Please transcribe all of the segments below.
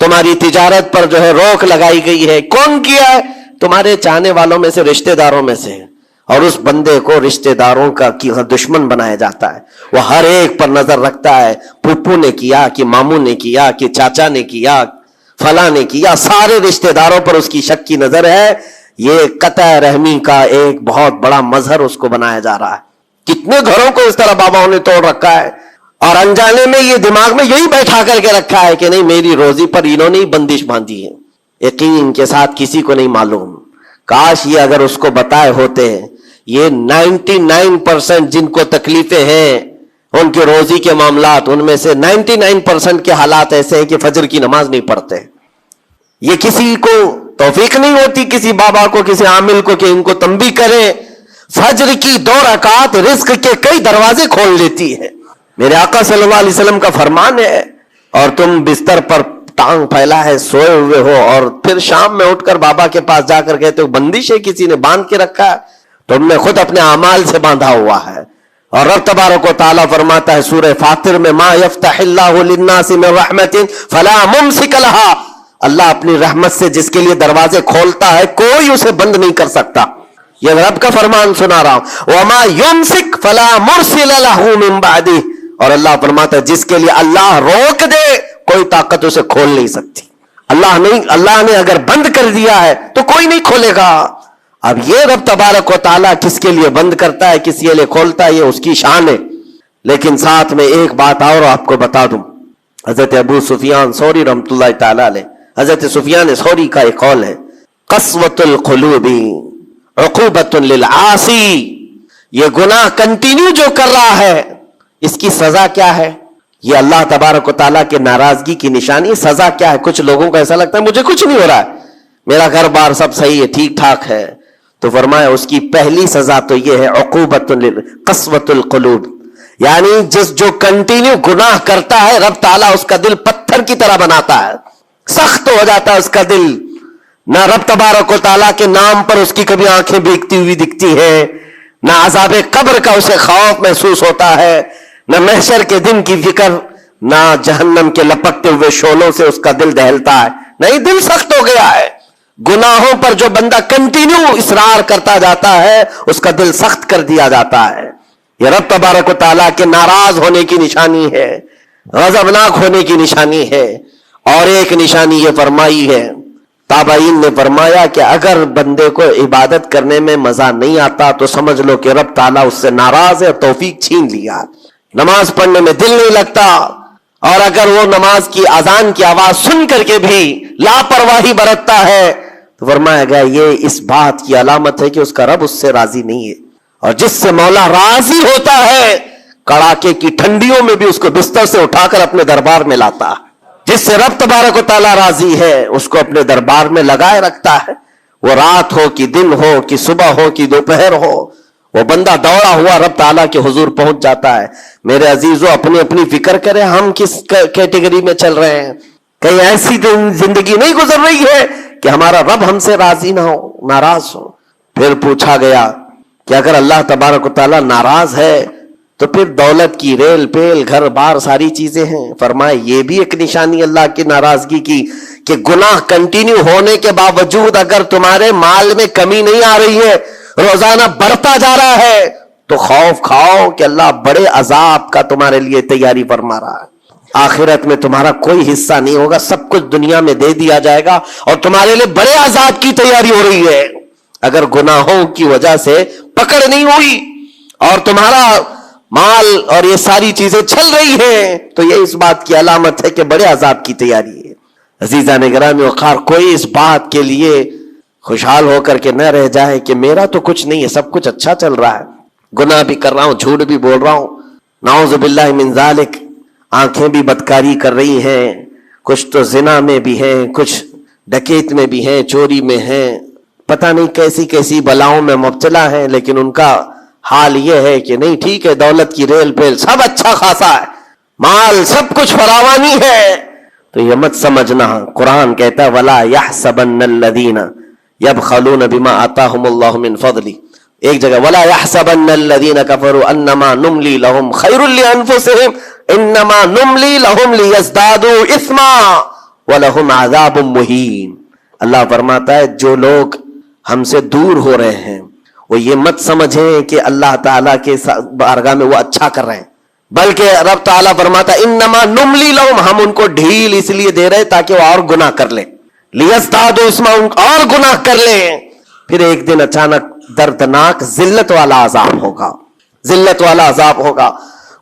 تمہاری تجارت پر جو ہے روک لگائی گئی ہے. کون کیا ہے؟ تمہارے چاہنے والوں میں سے، رشتہ داروں میں سے. اور اس بندے کو رشتہ داروں کا دشمن بنایا جاتا ہے. وہ ہر ایک پر نظر رکھتا ہے، پھپھو نے کیا کہ ماموں نے کیا کہ چاچا نے کیا فلاں نے کیا، سارے رشتہ داروں پر اس کی شک کی نظر ہے. یہ قطع رحمی کا ایک بہت بڑا مظہر اس کو بنایا جا رہا ہے. کتنے گھروں کو اس طرح باباؤں نے توڑ رکھا ہے، اور انجانے میں یہ دماغ میں یہی بیٹھا کر کے رکھا ہے کہ نہیں، میری روزی پر انہوں نے بندش باندھی ہے. یقین کے ساتھ کسی کو نہیں معلوم. کاش یہ اگر اس کو بتائے ہوتے. یہ 99% جن کو تکلیفیں ہیں ان کے روزی کے معاملات، ان میں سے 99% کے حالات ایسے ہیں کہ فجر کی نماز نہیں پڑھتے. یہ کسی کو توفیق نہیں ہوتی، کسی بابا کو، کسی عامل کو کہ ان کو تنبیہ کریں. فجر کی 2 رکعت رزق کے کئی دروازے کھول دیتی ہے. میرے آقا صلی اللہ علیہ وسلم کا فرمان ہے. اور تم بستر پر ٹانگ پھیلا ہے سوئے ہوئے ہو، اور پھر شام میں اٹھ کر بابا کے پاس جا کر کہتے ہو بندش ہے، کسی نے باندھ کے رکھا ہے. تم نے خود اپنے اعمال سے باندھا ہوا ہے. اور رب تبارک و تعالیٰ فرماتا ہے سورہ فاطر میں، ما یفتح اللہ للناس من رحمت فلا ممسک لها. اللہ اپنی رحمت سے جس کے لیے دروازے کھولتا ہے کوئی اسے بند نہیں کر سکتا. یہ رب کا فرمان سنا رہا ہوں. وما یمسک فلا مرسل له من بعده. اور اللہ فرماتا ہے جس کے لیے اللہ روک دے کوئی طاقت اسے کھول نہیں سکتی. اللہ نے اگر بند کر دیا ہے تو کوئی نہیں کھولے گا. اب یہ رب تبارک و تعالیٰ کس کے لیے بند کرتا ہے، کس کے لیے کھولتا ہے، یہ اس کی شان ہے. لیکن ساتھ میں ایک بات اور آپ کو بتا دوں. حضرت ابو سفیان ثوری رحمۃ اللہ تعالیٰ علیہ، حضرت سفیان ثوری کا ایک قول ہے، قسوۃ القلوب عقوبۃ للعاصی. یہ گناہ کنٹینیو جو کر رہا ہے اس کی سزا کیا ہے؟ یہ اللہ تبارک و تعالیٰ کے ناراضگی کی نشانی. سزا کیا ہے؟ کچھ لوگوں کو ایسا لگتا ہے مجھے کچھ نہیں ہو رہا ہے، میرا گھر بار سب صحیح ہے، ٹھیک ٹھاک ہے. تو فرمایا اس کی پہلی سزا تو یہ ہے عقوبۃ قسوۃ القلوب. یعنی جو کنٹینیو گناہ کرتا ہے رب تعالیٰ اس کا دل پتھر کی طرح بناتا ہے، سخت ہو جاتا ہے اس کا دل. نہ رب تبارک و تعالیٰ کے نام پر اس کی کبھی آنکھیں بھیگتی ہوئی دکھتی ہیں، نہ عذاب قبر کا اسے خوف محسوس ہوتا ہے، نہ محشر کے دن کی فکر، نہ جہنم کے لپکتے ہوئے شعلوں سے اس کا دل دہلتا ہے. نہیں، دل سخت ہو گیا ہے. گناہوں پر جو بندہ کنٹینیو اصرار کرتا جاتا ہے اس کا دل سخت کر دیا جاتا ہے. یہ رب تبارک و تعالیٰ کے ناراض ہونے کی نشانی ہے، غضبناک ہونے کی نشانی ہے. اور ایک نشانی یہ فرمائی ہے، تابعین نے فرمایا کہ اگر بندے کو عبادت کرنے میں مزہ نہیں آتا تو سمجھ لو کہ رب تعالیٰ اس سے ناراض ہے، توفیق چھین لیا. نماز پڑھنے میں دل نہیں لگتا، اور اگر وہ نماز کی اذان کی آواز سن کر کے بھی لاپرواہی برتتا ہے تو فرمایا گیا یہ اس بات کی علامت ہے کہ اس کا رب اس سے راضی نہیں ہے. اور جس سے مولا راضی ہوتا ہے کڑاکے کی ٹھنڈیوں میں بھی اس کو بستر سے اٹھا کر اپنے دربار میں لاتا ہے. جس سے رب تبارک و تعالیٰ راضی ہے اس کو اپنے دربار میں لگائے رکھتا ہے. وہ رات ہو کہ دن ہو کہ صبح ہو کہ دوپہر ہو، وہ بندہ دوڑا ہوا رب تعالیٰ کے حضور پہنچ جاتا ہے. میرے عزیزو اپنی اپنی فکر کریں، ہم کس کیٹیگری میں چل رہے ہیں؟ کہیں ایسی زندگی نہیں گزر رہی ہے کہ ہمارا رب ہم سے راضی نہ ہو، ناراض ہو. پھر پوچھا گیا کہ اگر اللہ تبارک و تعالیٰ ناراض ہے تو پھر دولت کی ریل پیل گھر بار ساری چیزیں ہیں. فرمائے یہ بھی ایک نشانی اللہ کی ناراضگی کی کہ گناہ کنٹینیو ہونے کے باوجود اگر تمہارے مال میں کمی نہیں آ رہی ہے، روزانہ بڑھتا جا رہا ہے، تو خوف کھاؤ کہ اللہ بڑے عذاب کا تمہارے لیے تیاری فرما رہا ہے. آخرت میں تمہارا کوئی حصہ نہیں ہوگا، سب کچھ دنیا میں دے دیا جائے گا اور تمہارے لیے بڑے عذاب کی تیاری ہو رہی ہے. اگر گناہوں کی وجہ سے پکڑ نہیں ہوئی اور تمہارا مال اور یہ ساری چیزیں چل رہی ہیں تو یہ اس بات کی علامت ہے کہ بڑے عذاب کی تیاری ہے. عزیزان گرامی وقار، کوئی اس بات کے لیے خوشحال ہو کر کے نہ رہ جائے کہ میرا تو کچھ نہیں ہے، سب کچھ اچھا چل رہا ہے، گناہ بھی کر رہا ہوں، جھوٹ بھی بول رہا ہوں، نعوذ باللہ من ذالک، آنکھیں بھی بدکاری کر رہی ہیں، کچھ تو زنا میں بھی ہیں، کچھ ڈکیت میں بھی ہیں، چوری میں ہیں، پتہ نہیں کیسی کیسی بلاؤں میں مبتلا ہیں، لیکن ان کا حال یہ ہے کہ نہیں ٹھیک ہے، دولت کی ریل پیل سب اچھا خاصا ہے، مال سب کچھ فراوانی ہے. تو یہ مت سمجھنا، قرآن کہتا ہے وَلَا يَحْسَبَنَّ الَّذِينَ يَبْخَلُونَ بِمَا آتَاهُمُ اللَّهُ مِنْ فَضْلِهِ. ایک جگہ وَلَا يَحْسَبَنَّ الَّذِينَ كَفَرُوا أَنَّمَا نُمْلِي لَهُمْ خَيْرٌ لِأَنفُسِهِمْ إِنَّمَا نُمْلِي لَهُمْ لِيَزْدَادُوا إِثْمًا وَلَهُمْ عَذَابٌ مُهِينٌ. اللہ فرماتا ہے جو لوگ ہم سے دور ہو رہے ہیں وہ یہ مت سمجھیں کہ اللہ تعالیٰ کے بارگاہ میں وہ اچھا کر رہے ہیں، بلکہ رب تعالیٰ فرماتا ہے انما نملی لہم، ہم ان کو ڈھیل اس لیے دے رہے تاکہ وہ اور گناہ کر لیں، لیزدادوا اسما، اور گناہ کر لیں. پھر ایک دن اچانک دردناک ذلت والا عذاب ہوگا، ذلت والا عذاب ہوگا.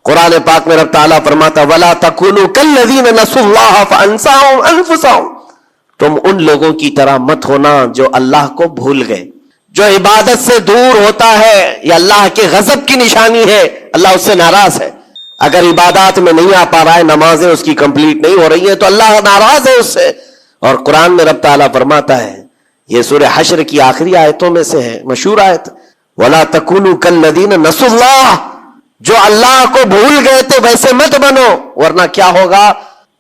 قرآن پاک میں رب تعالیٰ فرماتا وَلَا تَكُونُوا كَالَّذِينَ نَسُوا اللَّهَ فَأَنسَاهُمْ أَنفُسَهُمْ، تم ان لوگوں کی طرح مت ہونا جو اللہ کو بھول گئے. جو عبادت سے دور ہوتا ہے یہ اللہ کے غضب کی نشانی ہے، اللہ اس سے ناراض ہے. اگر عبادات میں نہیں آ پا رہا ہے، نمازیں اس کی کمپلیٹ نہیں ہو رہی ہیں، تو اللہ ناراض ہے اس سے. اور قرآن میں رب تعالیٰ فرماتا ہے، یہ سورہ حشر کی آخری آیتوں میں سے ہے، مشہور آیت، وَلَا تَكُونُوا كَالَّذِينَ نَسُوا اللَّهَ، جو اللہ کو بھول گئے تھے ویسے مت بنو، ورنہ کیا ہوگا.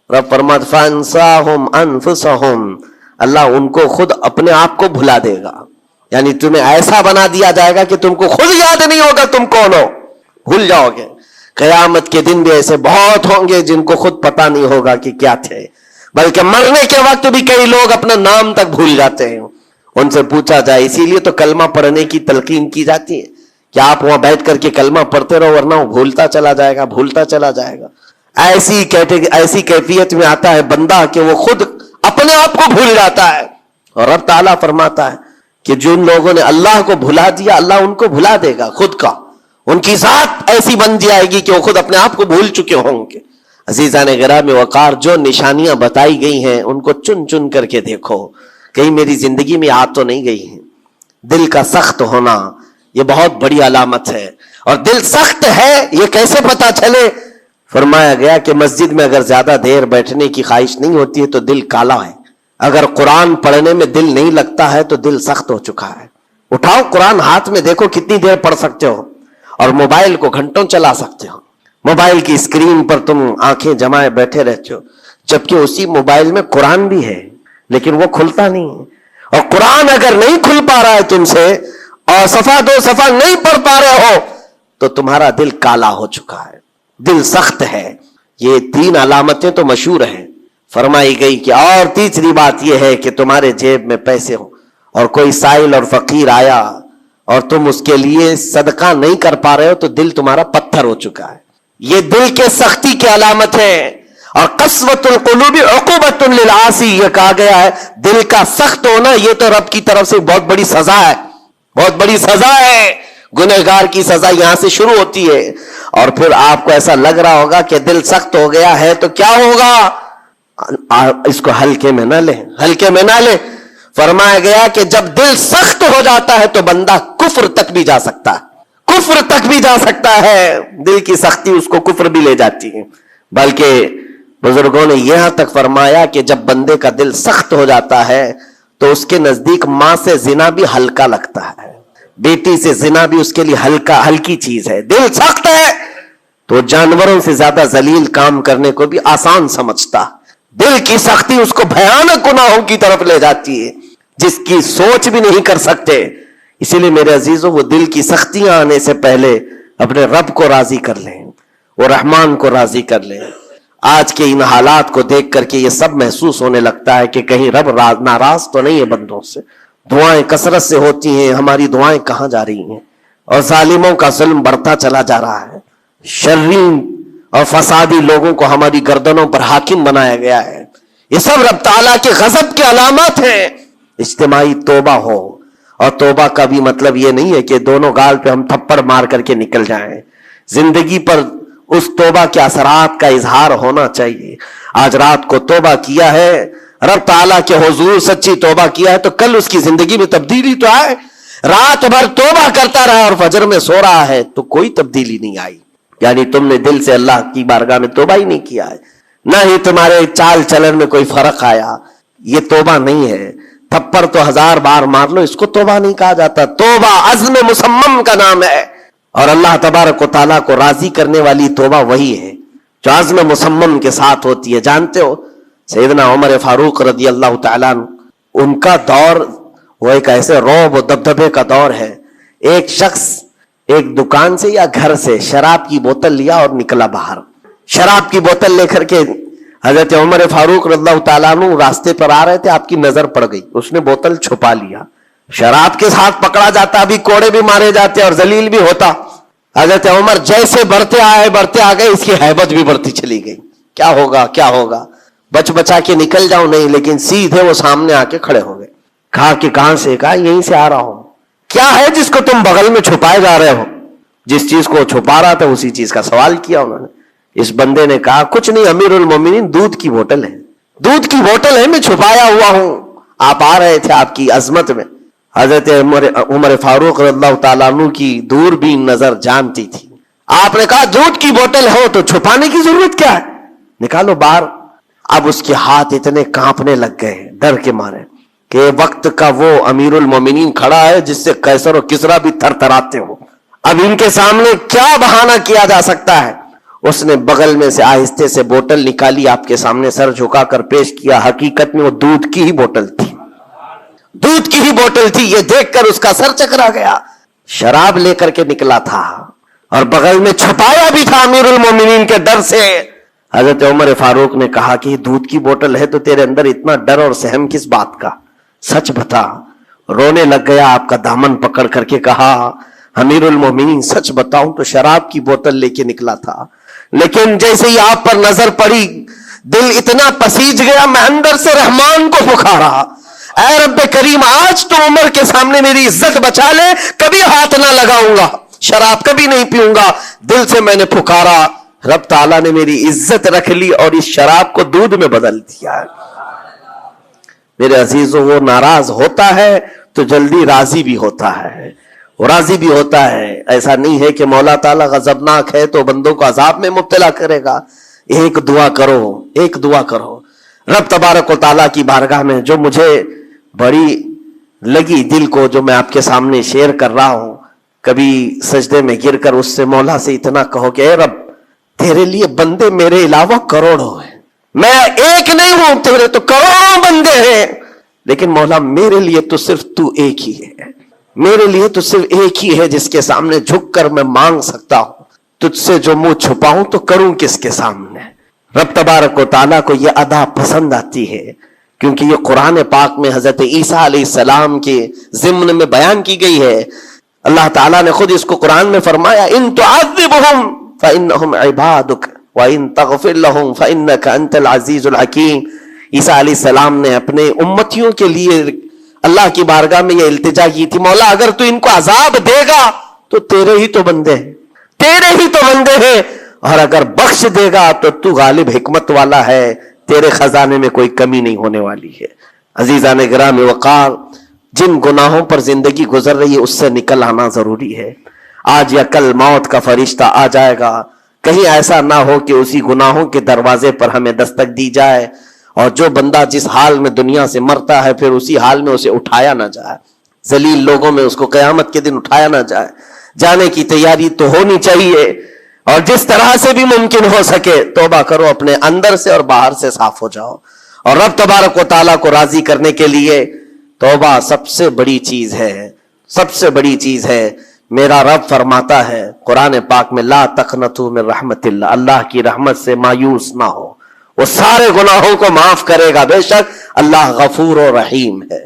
رب فرماتا فَأَنسَاهُمْ أَنفُسَهُمْ، اللہ ان کو خود اپنے آپ کو بھلا دے گا. یعنی تمہیں ایسا بنا دیا جائے گا کہ تم کو خود یاد نہیں ہوگا تم کون ہو، بھول جاؤ گے. قیامت کے دن بھی ایسے بہت ہوں گے جن کو خود پتا نہیں ہوگا کہ کیا تھے، بلکہ مرنے کے وقت بھی کئی لوگ اپنا نام تک بھول جاتے ہیں. ان سے پوچھا جائے، اسی لیے تو کلمہ پڑھنے کی تلقین کی جاتی ہے کہ آپ وہاں بیٹھ کر کے کلمہ پڑھتے رہو، ورنہ وہ بھولتا چلا جائے گا، بھولتا چلا جائے گا. ایسی کیفیت میں آتا ہے بندہ کہ وہ خود اپنے آپ کو بھول جاتا ہے. اور رب تعالیٰ فرماتا ہے کہ جن لوگوں نے اللہ کو بھلا دیا اللہ ان کو بھلا دے گا خود کا، ان کی ذات ایسی بن جائے گی کہ وہ خود اپنے آپ کو بھول چکے ہوں گے. عزیزان گرامی وقار، جو نشانیاں بتائی گئی ہیں ان کو چن چن کر کے دیکھو، کہیں میری زندگی میں آ تو نہیں گئی ہیں. دل کا سخت ہونا یہ بہت بڑی علامت ہے. اور دل سخت ہے یہ کیسے پتا چلے؟ فرمایا گیا کہ مسجد میں اگر زیادہ دیر بیٹھنے کی خواہش نہیں ہوتی ہے تو دل کالا ہے. اگر قرآن پڑھنے میں دل نہیں لگتا ہے تو دل سخت ہو چکا ہے. اٹھاؤ قرآن ہاتھ میں، دیکھو کتنی دیر پڑھ سکتے ہو. اور موبائل کو گھنٹوں چلا سکتے ہو، موبائل کی اسکرین پر تم آنکھیں جمائے بیٹھے رہتے ہو، جبکہ اسی موبائل میں قرآن بھی ہے لیکن وہ کھلتا نہیں ہے. اور قرآن اگر نہیں کھل پا رہا ہے تم سے، اور صفحہ دو صفحہ نہیں پڑھ پا رہے ہو، تو تمہارا دل کالا ہو چکا ہے، دل سخت ہے. یہ 3 علامتیں تو مشہور ہیں. فرمائی گئی کہ اور تیسری بات یہ ہے کہ تمہارے جیب میں پیسے ہوں اور کوئی سائل اور فقیر آیا اور تم اس کے لیے صدقہ نہیں کر پا رہے ہو تو دل تمہارا پتھر ہو چکا ہے. یہ دل کے سختی کی علامت ہے. اور قسوۃ القلوب عقوبۃ للعاصی، یہ کہا گیا ہے دل کا سخت ہونا یہ تو رب کی طرف سے بہت بڑی سزا ہے، بہت بڑی سزا ہے. گنہگار کی سزا یہاں سے شروع ہوتی ہے. اور پھر آپ کو ایسا لگ رہا ہوگا کہ دل سخت ہو گیا ہے تو کیا ہوگا، اس کو ہلکے میں نہ لیں، ہلکے میں نہ لیں. فرمایا گیا کہ جب دل سخت ہو جاتا ہے تو بندہ کفر تک بھی جا سکتا ہے، کفر تک بھی جا سکتا ہے. دل کی سختی اس کو کفر بھی لے جاتی ہے. بلکہ بزرگوں نے یہاں تک فرمایا کہ جب بندے کا دل سخت ہو جاتا ہے تو اس کے نزدیک ماں سے زنا بھی ہلکا لگتا ہے، بیٹی سے زنا بھی اس کے لیے ہلکی چیز ہے. دل سخت ہے تو جانوروں سے زیادہ ذلیل کام کرنے کو بھی آسان سمجھتا. دل کی سختی اس کو بھیانک گناہوں کی طرف لے جاتی ہے جس کی سوچ بھی نہیں کر سکتے. اسی لیے میرے عزیزوں، وہ دل کی سختیاں آنے سے پہلے اپنے رب کو راضی کر لیں، وہ رحمان کو راضی کر لیں. آج کے ان حالات کو دیکھ کر کے یہ سب محسوس ہونے لگتا ہے کہ کہیں رب ناراض تو نہیں ہے بندوں سے. دعائیں کثرت سے ہوتی ہیں، ہماری دعائیں کہاں جا رہی ہیں؟ اور ظالموں کا ظلم بڑھتا چلا جا رہا ہے. شریر اور فسادی لوگوں کو ہماری گردنوں پر حاکم بنایا گیا ہے. یہ سب رب تعالیٰ کے غضب کی علامات ہیں. اجتماعی توبہ ہو، اور توبہ کا بھی مطلب یہ نہیں ہے کہ دونوں گال پہ ہم تھپڑ مار کر کے نکل جائیں. زندگی پر اس توبہ کے اثرات کا اظہار ہونا چاہیے. آج رات کو توبہ کیا ہے، رب تعالیٰ کے حضور سچی توبہ کیا ہے تو کل اس کی زندگی میں تبدیلی تو آئے. رات بھر توبہ کرتا رہا اور فجر میں سو رہا ہے تو کوئی تبدیلی نہیں آئی. یعنی تم نے دل سے اللہ کی بارگاہ میں توبہ ہی نہیں کیا ہے، نہ ہی تمہارے چال چلن میں کوئی فرق آیا. یہ توبہ نہیں ہے. تھپڑ تو 1000 بار مار لو، اس کو توبہ نہیں کہا جاتا. توبہ عزم مصمم کا نام ہے. اور اللہ تبارک و تعالیٰ کو راضی کرنے والی توبہ وہی ہے جو عزم مصمم کے ساتھ ہوتی ہے. جانتے ہو سیدنا عمر فاروق رضی اللہ تعالیٰ عنہ، ان کا دور وہ ایک ایسے رعب و دبدبے کا دور ہے. ایک شخص ایک دکان سے یا گھر سے شراب کی بوتل لیا اور نکلا باہر. شراب کی بوتل لے کر کے حضرت عمر فاروق رضی اللہ تعالیٰ عنہ راستے پر آ رہے تھے, آپ کی نظر پڑ گئی, اس نے بوتل چھپا لیا. شراب کے ساتھ پکڑا جاتا, ابھی کوڑے بھی مارے جاتے اور ذلیل بھی ہوتا. حضرت عمر جیسے بڑھتے آگے, اس کی ہیبت بھی بڑھتی چلی گئی. کیا ہوگا کیا ہوگا, بچ بچا کے نکل جاؤں, نہیں, لیکن سیدھے وہ سامنے آ کے کھڑے ہو گئے. کہا کہ کہاں سے؟ کہا یہیں سے آ رہا ہوں. کیا ہے جس کو تم بغل میں چھپائے جا رہے ہو؟ جس چیز کو چھپا رہا تھا اسی چیز کا سوال کیا انہوں نے. اس بندے نے کہا کچھ نہیں امیر المومنین, دودھ کی بوتل ہے, دودھ کی بوتل ہے, میں چھپایا ہوا ہوں, آپ آ رہے تھے آپ کی عظمت میں. حضرت عمر فاروق رضی اللہ تعالیٰ عنہ کی دوربین نظر جانتی تھی. آپ نے کہا دودھ کی بوتل ہو تو چھپانے کی ضرورت کیا ہے, نکالو باہر. اب اس کے ہاتھ اتنے کانپنے لگ گئے ڈر کے مارے کہ وقت کا وہ امیر المومنین کھڑا ہے جس سے قیصر و کسریٰ بھی تھر تھراتے ہو. اب ان کے سامنے کیا بہانہ کیا جا سکتا ہے؟ اس نے بغل میں سے آہستہ سے بوتل نکالی, آپ کے سامنے سر جھکا کر پیش کیا. حقیقت میں وہ دودھ کی ہی بوتل تھی, دودھ کی ہی بوتل تھی. یہ دیکھ کر اس کا سر چکرا گیا. شراب لے کر کے نکلا تھا اور بغل میں چھپایا بھی تھا امیر المومنین کے ڈر سے. حضرت عمر فاروق نے کہا کہ یہ دودھ کی بوتل ہے تو تیرے اندر اتنا ڈر اور سہم کس بات کا, سچ بتا. رونے لگ گیا, آپ کا دامن پکڑ کر کے کہا امیر المومنین سچ بتاؤں تو شراب کی بوتل لے کے نکلا تھا, لیکن جیسے ہی آپ پر نظر پڑی دل اتنا پسیج گیا, میں اندر سے رحمان کو پکارا, اے رب کریم آج تو عمر کے سامنے میری عزت بچا لے, کبھی ہاتھ نہ لگاؤں گا, شراب کبھی نہیں پیوں گا. دل سے میں نے پکارا, رب تعالیٰ نے میری عزت رکھ لی اور اس شراب کو دودھ میں بدل دیا. میرے عزیزوں, وہ ناراض ہوتا ہے تو جلدی راضی بھی ہوتا ہے, وہ راضی بھی ہوتا ہے. ایسا نہیں ہے کہ مولا تعالیٰ غضبناک ہے تو بندوں کو عذاب میں مبتلا کرے گا. ایک دعا کرو, ایک دعا کرو رب تبارک و تعالیٰ کی بارگاہ میں, جو مجھے بڑی لگی دل کو, جو میں آپ کے سامنے شیئر کر رہا ہوں. کبھی سجدے میں گر کر اس سے مولا سے اتنا کہو کہ اے رب تیرے لیے بندے میرے علاوہ کروڑوں ہیں, میں ایک نہیں ہوں, تیرے تو کروڑوں بندے ہیں, لیکن مولا میرے لیے تو صرف تو ایک ہی ہے, میرے لیے تو صرف ایک ہی ہے جس کے سامنے جھک کر میں مانگ سکتا ہوں. تجھ سے جو منہ چھپاؤں تو کروں کس کے سامنے. رب تبارک و تعالیٰ کو یہ ادا پسند آتی ہے, کیونکہ یہ قرآن پاک میں حضرت عیسیٰ علیہ السلام کے ضمن میں بیان کی گئی ہے. اللہ تعالیٰ نے خود اس کو قرآن میں فرمایا, ان تعذبہم فانہم عبادک وان تغفر لہم فانک انت العزیز الحکیم. عیسیٰ علیہ السلام نے اپنے امتیوں کے لیے اللہ کی بارگاہ میں یہ التجا کی تھی, مولا اگر تو ان کو عذاب دے گا تو تیرے ہی تو بندے ہیں, تیرے ہی تو بندے ہیں, اور اگر بخش دے گا تو تو غالب حکمت والا ہے, تیرے خزانے میں کوئی کمی نہیں ہونے والی ہے. عزیزان گرامی وقار, جن گناہوں پر زندگی گزر رہی ہے اس سے نکل آنا ضروری ہے. آج یا کل موت کا فرشتہ آ جائے گا, کہیں ایسا نہ ہو کہ اسی گناہوں کے دروازے پر ہمیں دستک دی جائے, اور جو بندہ جس حال میں دنیا سے مرتا ہے پھر اسی حال میں اسے اٹھایا نہ جائے, ذلیل لوگوں میں اس کو قیامت کے دن اٹھایا نہ جائے. جانے کی تیاری تو ہونی چاہیے, اور جس طرح سے بھی ممکن ہو سکے توبہ کرو, اپنے اندر سے اور باہر سے صاف ہو جاؤ. اور رب تبارک و تعالیٰ کو راضی کرنے کے لیے توبہ سب سے بڑی چیز ہے, سب سے بڑی چیز ہے. میرا رب فرماتا ہے قرآن پاک میں, لا تقنطوا من رحمت اللہ, اللہ کی رحمت سے مایوس نہ ہو, وہ سارے گناہوں کو معاف کرے گا, بے شک اللہ غفور و رحیم ہے.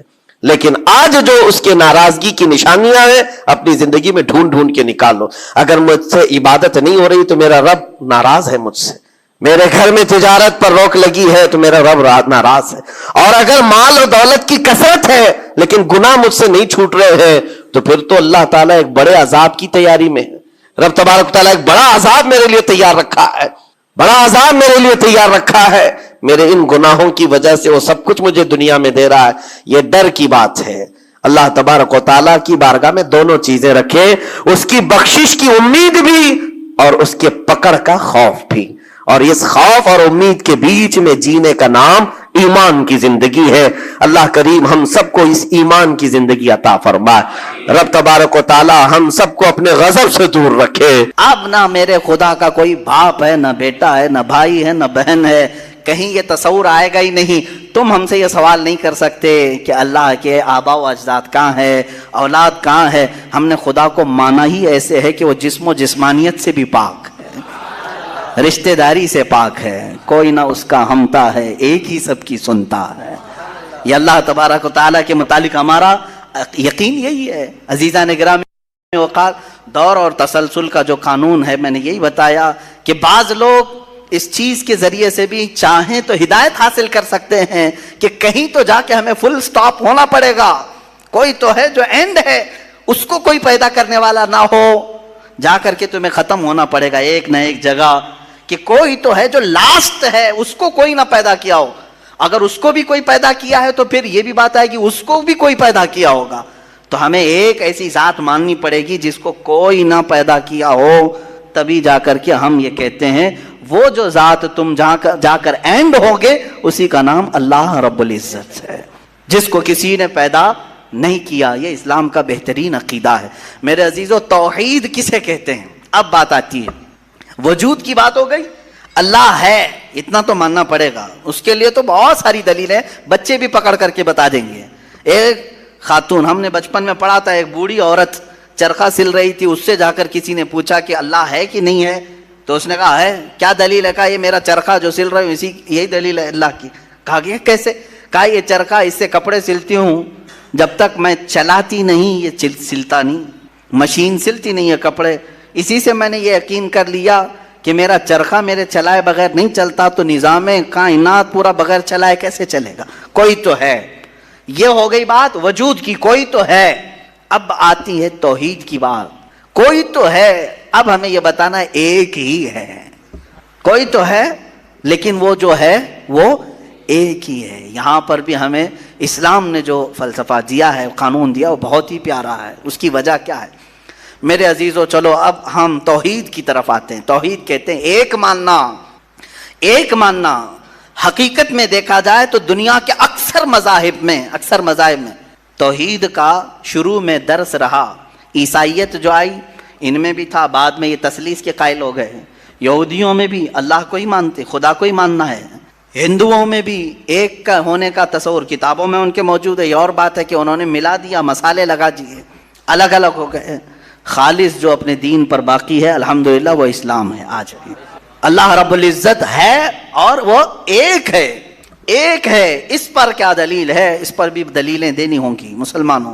لیکن آج جو اس کے ناراضگی کی نشانیاں ہیں اپنی زندگی میں ڈھونڈ ڈھونڈ کے نکالو. اگر مجھ سے عبادت نہیں ہو رہی تو میرا رب ناراض ہے مجھ سے, میرے گھر میں تجارت پر روک لگی ہے تو میرا رب ناراض ہے, اور اگر مال اور دولت کی کثرت ہے لیکن گناہ مجھ سے نہیں چھوٹ رہے ہیں تو پھر تو اللہ تعالیٰ ایک بڑے عذاب کی تیاری میں ہے. رب تبارک تعالیٰ ایک بڑا عذاب میرے لیے تیار رکھا ہے, بڑا عذاب میرے لیے تیار رکھا ہے. میرے ان گناہوں کی وجہ سے وہ سب کچھ مجھے دنیا میں دے رہا ہے. یہ ڈر کی بات ہے. اللہ تبارک و تعالیٰ کی بارگاہ میں دونوں چیزیں رکھے, اس کی بخشش کی امید بھی اور اس کے پکڑ کا خوف بھی. اور اس خوف اور امید کے بیچ میں جینے کا نام ایمان کی زندگی ہے. اللہ کریم ہم سب کو اس ایمان کی زندگی عطا فرمائے. رب تبارک و تعالی ہم سب کو اپنے غضب سے دور رکھے. اب نہ میرے خدا کا کوئی باپ ہے, نہ بیٹا ہے, نہ بھائی ہے, نہ بہن ہے, کہیں یہ تصور آئے گا ہی نہیں. تم ہم سے یہ سوال نہیں کر سکتے کہ اللہ کے آبا و اجداد کہاں ہے, اولاد کہاں ہے. ہم نے خدا کو مانا ہی ایسے ہے کہ وہ جسم و جسمانیت سے بھی پاک ہے. رشتہ داری سے پاک ہے، کوئی نہ اس کا ہمتا ہے، ایک ہی سب کی سنتا ہے۔ یہ اللہ تبارک و تعالیٰ کے متعلق ہمارا یقین یہی ہے۔ عزیزان گرامی وقار، دور اور تسلسل کا جو قانون ہے، میں نے یہی بتایا کہ بعض لوگ اس چیز کے ذریعے سے بھی چاہیں تو ہدایت حاصل کر سکتے ہیں کہ کہیں تو جا کے ہمیں فل سٹاپ ہونا پڑے گا، کوئی تو ہے جو اینڈ ہے، اس کو کوئی پیدا کرنے والا نہ ہو، جا کر کے تمہیں ختم ہونا پڑے گا ایک نہ ایک جگہ، کہ کوئی تو ہے جو لاسٹ ہے، اس کو کوئی نہ پیدا کیا ہو۔ اگر اس کو بھی کوئی پیدا کیا ہے تو پھر یہ بھی بات آئے گی اس کو بھی کوئی پیدا کیا ہوگا، تو ہمیں ایک ایسی ذات ماننی پڑے گی جس کو کوئی نہ پیدا کیا ہو، تبھی جا کر کے ہم یہ کہتے ہیں وہ جو ذات تم جا کر اینڈ ہوگے اسی کا نام اللہ رب العزت ہے، جس کو کسی نے پیدا نہیں کیا۔ یہ اسلام کا بہترین عقیدہ ہے۔ میرے عزیزو، توحید کسے کہتے ہیں؟ اب بات آتی ہے، وجود کی بات ہو گئی، اللہ ہے اتنا تو ماننا پڑے گا، اس کے لیے تو بہت ساری دلیلیں بچے بھی پکڑ کر کے بتا دیں گے۔ ایک خاتون، ہم نے بچپن میں پڑھا تھا، ایک بوڑھی عورت چرخہ سل رہی تھی، اس سے جا کر کسی نے پوچھا کہ اللہ ہے کہ نہیں ہے، تو اس نے کہا ہے۔ کیا دلیل ہے؟ کہا یہ میرا چرخہ جو سل رہی ہوں یہی دلیل ہے اللہ کی۔ کہا کہ کیسے؟ کہا یہ چرخہ، اس سے کپڑے سلتی ہوں، جب تک میں چلاتی نہیں یہ سلتا نہیں، مشین سلتی نہیں ہے کپڑے، اسی سے میں نے یہ یقین کر لیا کہ میرا چرخہ میرے چلائے بغیر نہیں چلتا، تو نظام کائنات پورا بغیر چلائے کیسے چلے گا؟ کوئی تو ہے۔ یہ ہو گئی بات وجود کی، کوئی تو ہے۔ اب آتی ہے توحید کی بات، کوئی تو ہے، اب ہمیں یہ بتانا ہے ایک ہی ہے، کوئی تو ہے لیکن وہ جو ہے وہ ایک ہی ہے۔ یہاں پر بھی ہمیں اسلام نے جو فلسفہ دیا ہے، قانون دیا، وہ بہت ہی پیارا ہے۔ اس کی وجہ کیا ہے میرے عزیزو؟ چلو اب ہم توحید کی طرف آتے ہیں۔ توحید کہتے ہیں ایک ماننا، ایک ماننا۔ حقیقت میں دیکھا جائے تو دنیا کے اکثر مذاہب میں توحید کا شروع میں درس رہا۔ عیسائیت جو آئی ان میں بھی تھا، بعد میں یہ تثلیث کے قائل ہو گئے۔ یہودیوں میں بھی اللہ کو ہی مانتے، خدا کو ہی ماننا ہے۔ ہندوؤں میں بھی ایک کا ہونے کا تصور کتابوں میں ان کے موجود ہے۔ یہ اور بات ہے کہ انہوں نے ملا دیا، مسالے لگا دیے، الگ الگ ہو گئے۔ خالص جو اپنے دین پر باقی ہے الحمدللہ وہ اسلام ہے۔ آج بھی اللہ رب العزت ہے اور وہ ایک ہے، ایک ہے۔ اس پر کیا دلیل ہے؟ اس پر بھی دلیلیں دینی ہوں گی مسلمانوں۔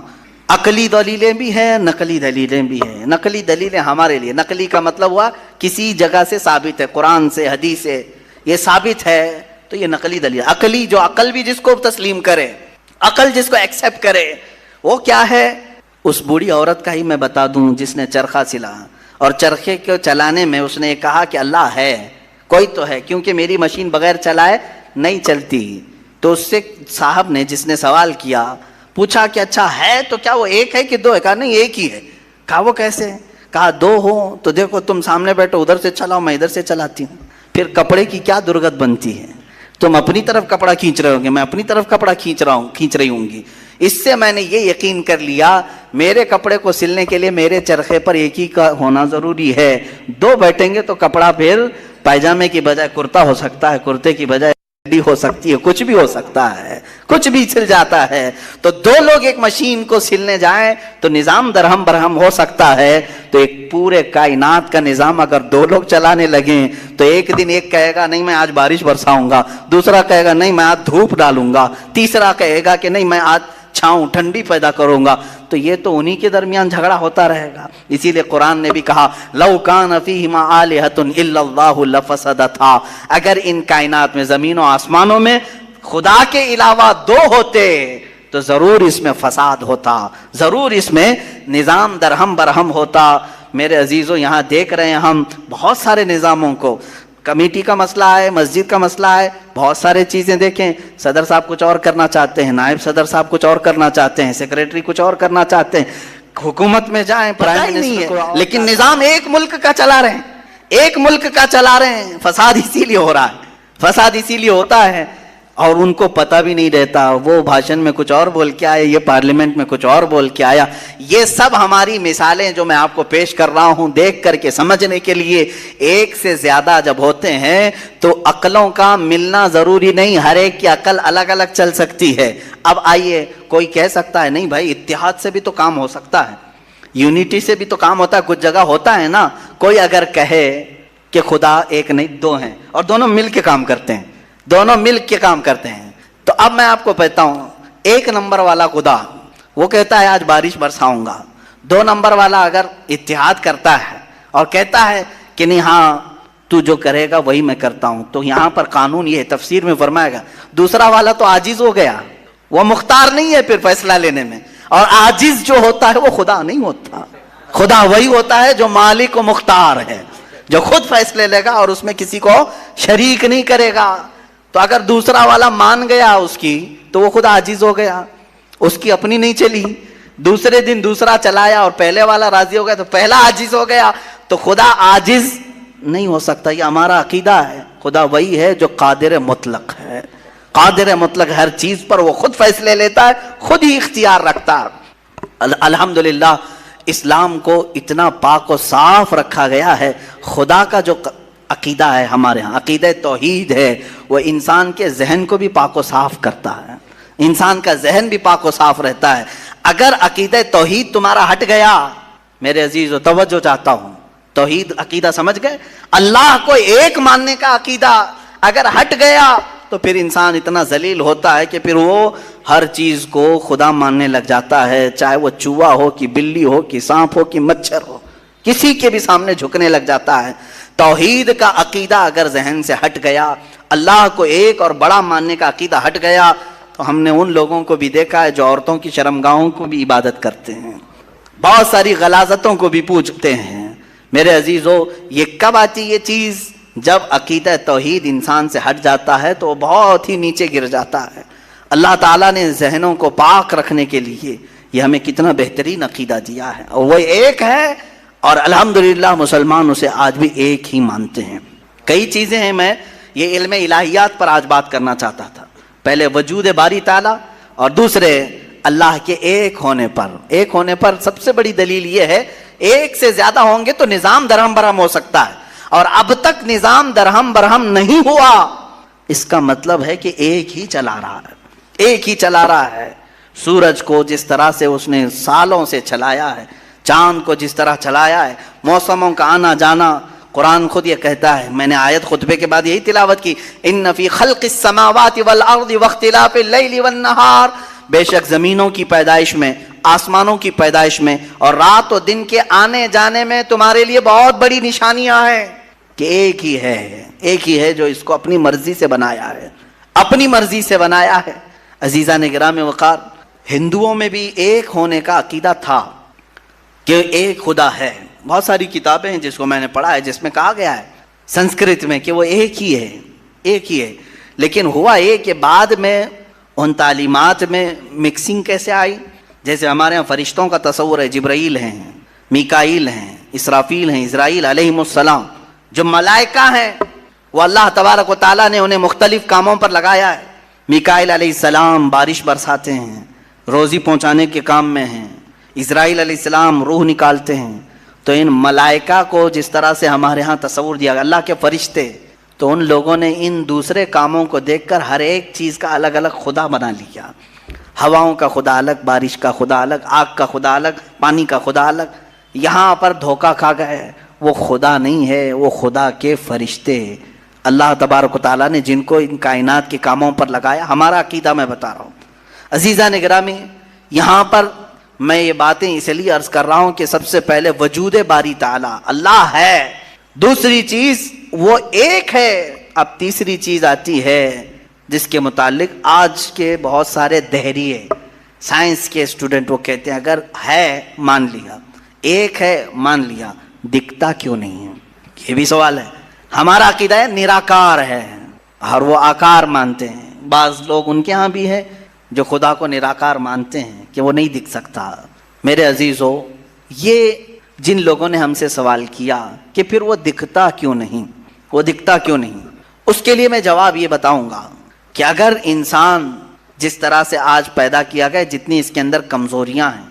عقلی دلیلیں بھی ہیں، نقلی دلیلیں بھی ہیں۔ نقلی دلیلیں ہمارے لیے، نقلی کا مطلب ہوا کسی جگہ سے ثابت ہے، قرآن سے، حدیث سے یہ ثابت ہے، تو یہ نقلی دلیل۔ عقلی جو عقل بھی جس کو تسلیم کرے، عقل جس کو ایکسیپٹ کرے، وہ کیا ہے؟ اس بوڑھی عورت کا ہی میں بتا دوں جس نے چرخہ سلا، اور چرخے کو چلانے میں اس نے کہا کہ اللہ ہے، کوئی تو ہے، کیونکہ میری مشین بغیر چلائے نہیں چلتی۔ تو اس سے صاحب نے جس نے سوال کیا پوچھا کہ اچھا ہے تو کیا وہ ایک ہے کہ دو ہے؟ کہا نہیں ایک ہی ہے۔ کہا وہ کیسے؟ کہا دو ہو تو دیکھو تم سامنے بیٹھو، ادھر سے چلاؤ، میں ادھر سے چلاتی ہوں، پھر کپڑے کی کیا درگت بنتی ہے؟ تم اپنی طرف کپڑا کھینچ رہے ہوں گے، میں اپنی طرف کپڑا کھینچ رہی ہوں گی۔ اس سے میں نے یہ یقین کر لیا میرے کپڑے کو سلنے کے لیے میرے چرخے پر ایک ہی کا ہونا ضروری ہے۔ دو بیٹھیں گے تو کپڑا پھر پائجامے کی بجائے کرتا ہو سکتا ہے، کرتے کی بجائے ہو سکتی ہے، کچھ بھی ہو سکتا ہے، کچھ بھی سل جاتا ہے۔ تو دو لوگ ایک مشین کو سلنے جائیں تو نظام درہم برہم ہو سکتا ہے، تو ایک پورے کائنات کا نظام اگر دو لوگ چلانے لگیں تو ایک دن ایک کہے گا نہیں میں آج بارش برساؤں گا، دوسرا کہے گا نہیں میں آج دھوپ ڈالوں گا، تیسرا کہے گا کہ نہیں میں آج چھاؤں ٹھنڈی پیدا کروں گا، تو یہ تو انہی کے درمیان جھگڑا ہوتا رہے گا۔ اسی لیے قرآن نے بھی کہا لو کان فیہما آلہۃ الا اللہ لفسدتا، اگر ان کائنات میں زمین و آسمانوں میں خدا کے علاوہ دو ہوتے تو ضرور اس میں فساد ہوتا، ضرور اس میں نظام درہم برہم ہوتا۔ میرے عزیزو یہاں دیکھ رہے ہیں ہم بہت سارے نظاموں کو، کمیٹی کا مسئلہ ہے، مسجد کا مسئلہ ہے، بہت سارے چیزیں دیکھیں، صدر صاحب کچھ اور کرنا چاہتے ہیں، نائب صدر صاحب کچھ اور کرنا چاہتے ہیں، سیکریٹری کچھ اور کرنا چاہتے ہیں، حکومت میں جائیں پرائم منسٹر کو، لیکن نظام ایک ملک کا چلا رہے ہیں، ایک ملک کا چلا رہے ہیں۔ فساد اسی لیے ہو رہا ہے، فساد اسی لیے ہوتا ہے، اور ان کو پتہ بھی نہیں رہتا، وہ بھاشن میں کچھ اور بول کے آیا، یہ پارلیمنٹ میں کچھ اور بول کے آیا۔ یہ سب ہماری مثالیں جو میں آپ کو پیش کر رہا ہوں دیکھ کر کے سمجھنے کے لیے، ایک سے زیادہ جب ہوتے ہیں تو عقلوں کا ملنا ضروری نہیں، ہر ایک کی عقل الگ الگ چل سکتی ہے۔ اب آئیے کوئی کہہ سکتا ہے نہیں بھائی اتحاد سے بھی تو کام ہو سکتا ہے، یونٹی سے بھی تو کام ہوتا ہے، کچھ جگہ ہوتا ہے نا۔ کوئی اگر کہے کہ خدا ایک نہیں دو ہیں اور دونوں مل کے کام کرتے ہیں, دونوں مل کے کام کرتے ہیں. تو اب میں آپ کو کہتا ہوں, ایک نمبر والا خدا وہ کہتا ہے آج بارش برساؤں گا, 2 نمبر والا اگر اتحاد کرتا ہے اور کہتا ہے کہ نہیں ہاں تو جو کرے گا وہی میں کرتا ہوں, تو یہاں پر قانون یہ تفسیر میں فرمائے گا, دوسرا والا تو عاجز ہو گیا, وہ مختار نہیں ہے پھر فیصلہ لینے میں, اور عاجز جو ہوتا ہے وہ خدا نہیں ہوتا. خدا وہی ہوتا ہے جو مالک و مختار ہے, جو خود فیصلے لے گا اور اس میں کسی کو شریک نہیں کرے گا. تو اگر دوسرا والا مان گیا اس کی تو وہ خدا عاجز ہو گیا, اس کی اپنی نہیں چلی, دوسرے دن دوسرا چلایا اور پہلے والا راضی ہو گیا تو پہلا عاجز ہو گیا. تو خدا عاجز نہیں ہو سکتا, یہ ہمارا عقیدہ ہے. خدا وہی ہے جو قادر مطلق ہے, قادر مطلق ہر چیز پر وہ خود فیصلے لیتا ہے, خود ہی اختیار رکھتا ہے. الحمدللہ اسلام کو اتنا پاک و صاف رکھا گیا ہے. خدا کا جو عقیدہ ہے ہمارے ہاں, عقیدہ توحید ہے, وہ انسان کے ذہن کو بھی پاک و صاف کرتا ہے, انسان کا ذہن بھی پاک و صاف رہتا ہے. اگر عقیدہ توحید تمہارا ہٹ گیا, میرے عزیز و توجہ چاہتا ہوں, توحید عقیدہ سمجھ گئے, اللہ کو ایک ماننے کا عقیدہ اگر ہٹ گیا تو پھر انسان اتنا ذلیل ہوتا ہے کہ پھر وہ ہر چیز کو خدا ماننے لگ جاتا ہے, چاہے وہ چوہا ہو کہ بلی ہو کہ سانپ ہو کہ مچھر ہو, کسی کے بھی سامنے جھکنے لگ جاتا ہے. توحید کا عقیدہ اگر ذہن سے ہٹ گیا, اللہ کو ایک اور بڑا ماننے کا عقیدہ ہٹ گیا, تو ہم نے ان لوگوں کو بھی دیکھا ہے جو عورتوں کی شرمگاہوں کو بھی عبادت کرتے ہیں, بہت ساری غلاظتوں کو بھی پوجتے ہیں. میرے عزیزو, یہ کب آتی یہ چیز؟ جب عقیدہ توحید انسان سے ہٹ جاتا ہے تو وہ بہت ہی نیچے گر جاتا ہے. اللہ تعالیٰ نے ذہنوں کو پاک رکھنے کے لیے یہ ہمیں کتنا بہترین عقیدہ دیا ہے, اور وہ ایک ہے, اور الحمدللہ مسلمان اسے آج بھی ایک ہی مانتے ہیں. کئی چیزیں ہیں, میں یہ علم الہیات پر آج بات کرنا چاہتا تھا. پہلے وجود باری تعالیٰ, اور دوسرے اللہ کے ایک ہونے پر. ایک ہونے پر سب سے بڑی دلیل یہ ہے, ایک سے زیادہ ہوں گے تو نظام درہم برہم ہو سکتا ہے, اور اب تک نظام درہم برہم نہیں ہوا. اس کا مطلب ہے کہ ایک ہی چلا رہا ہے, ایک ہی چلا رہا ہے. سورج کو جس طرح سے اس نے سالوں سے چلایا ہے, چاند کو جس طرح چلایا ہے, موسموں کا آنا جانا, قرآن خود یہ کہتا ہے, میں نے آیت خطبے کے بعد یہی تلاوت کی, ان فی خلق السماوات والارض واختلاف اللیل والنہار, بے شک زمینوں کی پیدائش میں, آسمانوں کی پیدائش میں, اور رات و دن کے آنے جانے میں تمہارے لیے بہت بڑی نشانیاں ہیں کہ ایک ہی ہے, ایک ہی ہے جو اس کو اپنی مرضی سے بنایا ہے, اپنی مرضی سے بنایا ہے. عزیزان گرامی وقار, ہندوؤں میں بھی ایک ہونے کا عقیدہ تھا کہ ایک خدا ہے. بہت ساری کتابیں ہیں جس کو میں نے پڑھا ہے جس میں کہا گیا ہے سنسکرت میں کہ وہ ایک ہی ہے, ایک ہی ہے. لیکن ہوا یہ کہ بعد میں ان تعلیمات میں مکسنگ کیسے آئی. جیسے ہمارے ہاں فرشتوں کا تصور ہے, جبرائیل ہیں, میکائیل ہیں, اسرافیل ہیں, اسرائیل علیہم السلام. جو ملائکہ ہیں وہ اللہ تبارک و تعالیٰ نے انہیں مختلف کاموں پر لگایا ہے. میکائیل علیہ السلام بارش برساتے ہیں, روزی پہنچانے کے کام میں ہیں. اسرائیل علیہ السلام روح نکالتے ہیں. تو ان ملائکہ کو جس طرح سے ہمارے ہاں تصور دیا گیا, اللہ کے فرشتے, تو ان لوگوں نے ان دوسرے کاموں کو دیکھ کر ہر ایک چیز کا الگ الگ خدا بنا لیا. ہواؤں کا خدا الگ, بارش کا خدا الگ, آگ کا خدا الگ, پانی کا خدا الگ. یہاں پر دھوکہ کھا گئے, وہ خدا نہیں ہے, وہ خدا کے فرشتے. اللہ تبارک و تعالیٰ نے جن کو ان کائنات کے کاموں پر لگایا. ہمارا عقیدہ میں بتا رہا ہوں. عزیزان گرامی, یہاں پر میں یہ باتیں اس لیے عرض کر رہا ہوں کہ سب سے پہلے وجود باری تعالیٰ اللہ ہے, دوسری چیز وہ ایک ہے. اب تیسری چیز آتی ہے جس کے متعلق آج کے بہت سارے دہریے سائنس کے اسٹوڈنٹ وہ کہتے ہیں اگر ہے مان لیا, ایک ہے مان لیا, دکھتا کیوں نہیں ہے؟ یہ بھی سوال ہے. ہمارا عقیدہ ہے نراکار ہے, اور وہ آکار مانتے ہیں. بعض لوگ ان کے ہاں بھی ہے جو خدا کو نراکار مانتے ہیں کہ وہ نہیں دکھ سکتا. میرے عزیزو, یہ جن لوگوں نے ہم سے سوال کیا کہ پھر وہ دکھتا کیوں نہیں, وہ دکھتا کیوں نہیں, اس کے لیے میں جواب یہ بتاؤں گا کہ اگر انسان جس طرح سے آج پیدا کیا گیا, جتنی اس کے اندر کمزوریاں ہیں,